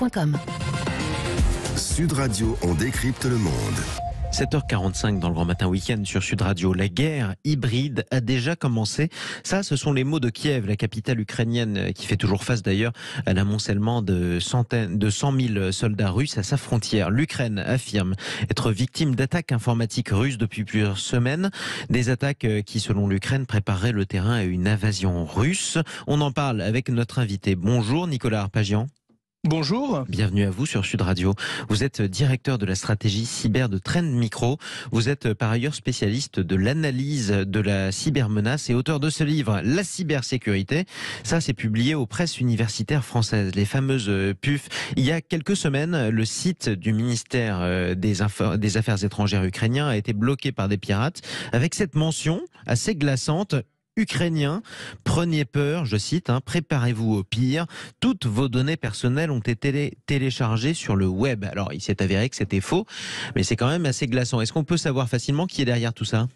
sudradio.com. Sud Radio, on décrypte le monde. 7h45 dans le Grand Matin Week-end sur Sud Radio. La guerre hybride a déjà commencé. Ça, ce sont les mots de Kiev, la capitale ukrainienne, qui fait toujours face d'ailleurs à l'amoncellement de 100 000 soldats russes à sa frontière. L'Ukraine affirme être victime d'attaques informatiques russes depuis plusieurs semaines. Des attaques qui, selon l'Ukraine, prépareraient le terrain à une invasion russe. On en parle avec notre invité. Bonjour Nicolas Arpagian. Bonjour. Bienvenue à vous sur Sud Radio. Vous êtes directeur de la stratégie cyber de Trend Micro. Vous êtes par ailleurs spécialiste de l'analyse de la cybermenace et auteur de ce livre, La cybersécurité. Ça, c'est publié aux presses universitaires françaises, les fameuses PUF. Il y a quelques semaines, le site du ministère des Affaires étrangères ukrainien a été bloqué par des pirates avec cette mention assez glaçante: Ukrainiens, prenez peur, je cite, préparez-vous au pire. Toutes vos données personnelles ont été téléchargées sur le web. Alors, il s'est avéré que c'était faux, mais c'est quand même assez glaçant. Est-ce qu'on peut savoir facilement qui est derrière tout ça ?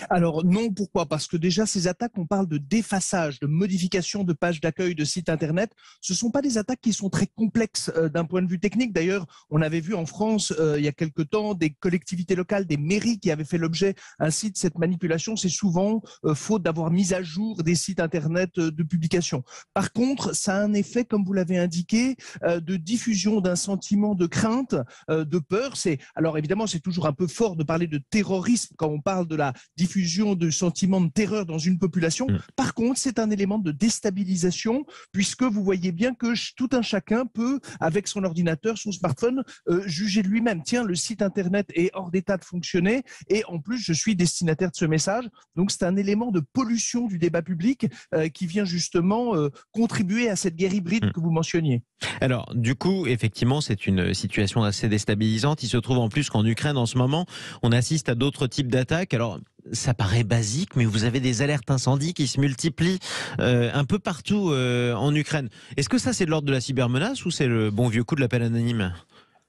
Alors non, pourquoi ? Parce que déjà, ces attaques, on parle de défaçage, de modification de pages d'accueil de sites Internet. Ce ne sont pas des attaques qui sont très complexes d'un point de vue technique. D'ailleurs, on avait vu en France, il y a quelque temps, des collectivités locales, des mairies qui avaient fait l'objet ainsi de cette manipulation. C'est souvent faute d'avoir mis à jour des sites Internet de publication. Par contre, ça a un effet, comme vous l'avez indiqué, de diffusion d'un sentiment de crainte, de peur. Alors évidemment, c'est toujours un peu fort de parler de terrorisme quand on parle de la diffusion de sentiments de terreur dans une population. Par contre, c'est un élément de déstabilisation, puisque vous voyez bien que tout un chacun peut, avec son ordinateur, son smartphone, juger de lui-même. Tiens, le site Internet est hors d'état de fonctionner, et en plus, je suis destinataire de ce message. Donc, c'est un élément de pollution du débat public qui vient justement contribuer à cette guerre hybride que vous mentionniez. Alors, du coup, effectivement, c'est une situation assez déstabilisante. Il se trouve en plus qu'en Ukraine, en ce moment, on assiste à d'autres types d'attaques. Alors, ça paraît basique, mais vous avez des alertes incendies qui se multiplient un peu partout en Ukraine. Est-ce que ça, c'est de l'ordre de la cybermenace ou c'est le bon vieux coup de l'appel anonyme ?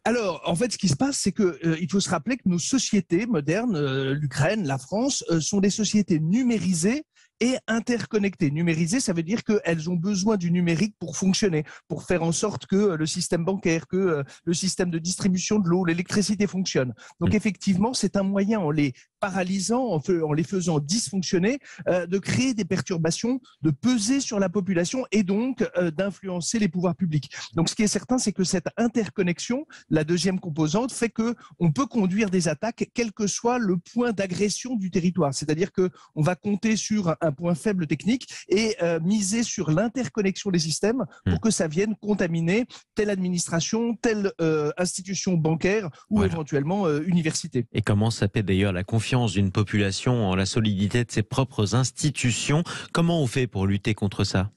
Alors, en fait, ce qui se passe, c'est que il faut se rappeler que nos sociétés modernes, l'Ukraine, la France, sont des sociétés numérisées et interconnectées. Numérisées, ça veut dire qu'elles ont besoin du numérique pour fonctionner, pour faire en sorte que le système bancaire, que le système de distribution de l'eau, l'électricité fonctionne. Donc effectivement, c'est un moyen, en les paralysant, en les faisant dysfonctionner, de créer des perturbations, de peser sur la population et donc d'influencer les pouvoirs publics. Donc ce qui est certain, c'est que cette interconnexion, la deuxième composante, fait qu'on peut conduire des attaques quel que soit le point d'agression du territoire. C'est-à-dire qu'on va compter sur un point faible technique et miser sur l'interconnexion des systèmes pour que ça vienne contaminer telle administration, telle institution bancaire ou éventuellement université. Et comment saper d'ailleurs la confiance d'une population en la solidité de ses propres institutions ? Comment on fait pour lutter contre ça ?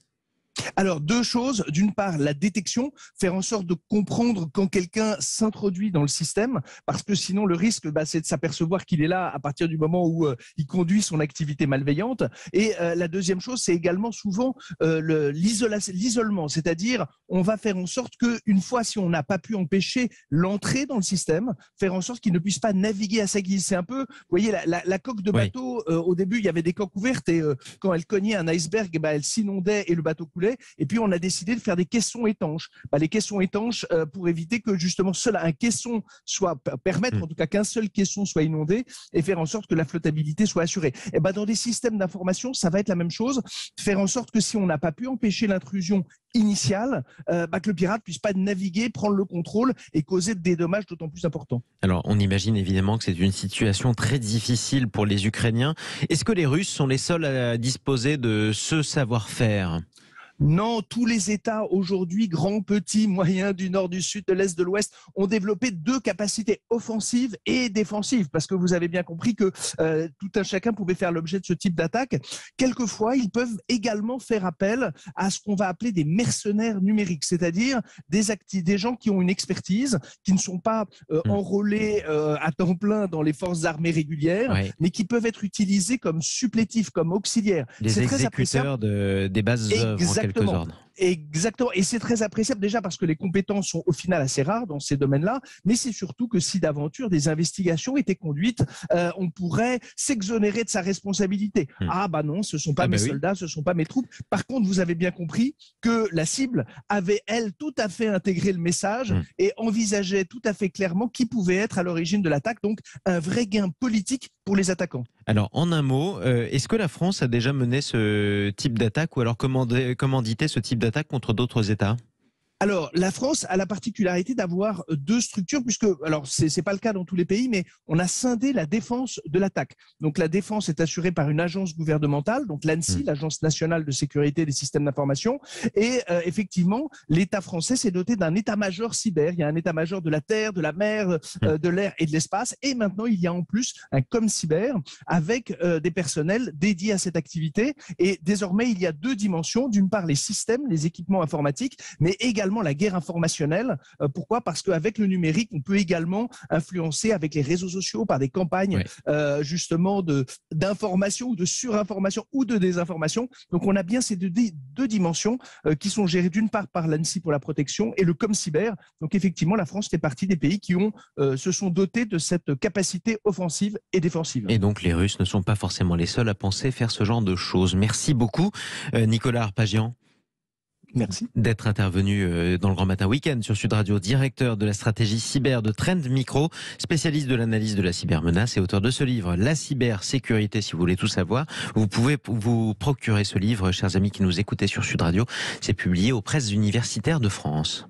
Alors, deux choses. D'une part, la détection, faire en sorte de comprendre quand quelqu'un s'introduit dans le système, parce que sinon, le risque, c'est de s'apercevoir qu'il est là à partir du moment où il conduit son activité malveillante. Et la deuxième chose, c'est également souvent l'isolement, c'est-à-dire on va faire en sorte qu'une fois, si on n'a pas pu empêcher l'entrée dans le système, faire en sorte qu'il ne puisse pas naviguer à sa guise. C'est un peu, vous voyez, la coque de bateau, au début, il y avait des coques ouvertes et quand elle cognait un iceberg, elle s'inondait et le bateau coulait. Et puis, on a décidé de faire des caissons étanches. Les caissons étanches, pour éviter que justement seul un caisson permettre en tout cas qu'un seul caisson soit inondé et faire en sorte que la flottabilité soit assurée. Et dans des systèmes d'information, ça va être la même chose. Faire en sorte que si on n'a pas pu empêcher l'intrusion initiale, que le pirate puisse pas naviguer, prendre le contrôle et causer des dommages d'autant plus importants. Alors, on imagine évidemment que c'est une situation très difficile pour les Ukrainiens. Est-ce que les Russes sont les seuls à disposer de ce savoir-faire ? Non, tous les États aujourd'hui, grands, petits, moyens, du nord, du sud, de l'est, de l'ouest, ont développé deux capacités offensives et défensives, parce que vous avez bien compris que tout un chacun pouvait faire l'objet de ce type d'attaque. Quelquefois, ils peuvent également faire appel à ce qu'on va appeler des mercenaires numériques, c'est-à-dire des gens qui ont une expertise, qui ne sont pas enrôlés à temps plein dans les forces armées régulières, mais qui peuvent être utilisés comme supplétifs, comme auxiliaires. Les exécuteurs des bases œuvres, en quelque sorte. Exactement, et c'est très appréciable déjà parce que les compétences sont au final assez rares dans ces domaines-là, mais c'est surtout que si d'aventure des investigations étaient conduites, on pourrait s'exonérer de sa responsabilité. Ah bah non, ce ne sont pas mes soldats, ce ne sont pas mes troupes. Par contre, vous avez bien compris que la cible avait, elle, tout à fait intégré le message et envisageait tout à fait clairement qui pouvait être à l'origine de l'attaque, donc un vrai gain politique pour les attaquants. Alors, en un mot, est-ce que la France a déjà mené ce type d'attaque ou alors commandité ce type d'attaque contre d'autres États ? Alors, la France a la particularité d'avoir deux structures, puisque, alors, c'est pas le cas dans tous les pays, mais on a scindé la défense de l'attaque. Donc, la défense est assurée par une agence gouvernementale, donc l'ANSSI, l'Agence nationale de sécurité des systèmes d'information. Et effectivement, l'État français s'est doté d'un état-major cyber. Il y a un état-major de la terre, de la mer, de l'air et de l'espace. Et maintenant, il y a en plus un ComCyber avec des personnels dédiés à cette activité. Et désormais, il y a deux dimensions. D'une part, les systèmes, les équipements informatiques, mais également la guerre informationnelle. Pourquoi ? Parce qu'avec le numérique, on peut également influencer avec les réseaux sociaux par des campagnes justement d'information ou de surinformation ou de désinformation. Donc on a bien ces deux dimensions qui sont gérées d'une part par l'ANSSI pour la protection et le ComCyber. Donc effectivement, la France fait partie des pays qui se sont dotés de cette capacité offensive et défensive. Et donc les Russes ne sont pas forcément les seuls à penser faire ce genre de choses. Merci beaucoup Nicolas Arpagian. Merci. D'être intervenu dans le Grand Matin Week-end sur Sud Radio, directeur de la stratégie cyber de Trend Micro, spécialiste de l'analyse de la cybermenace et auteur de ce livre, La cybersécurité, si vous voulez tout savoir. Vous pouvez vous procurer ce livre, chers amis qui nous écoutez sur Sud Radio. C'est publié aux presses universitaires de France.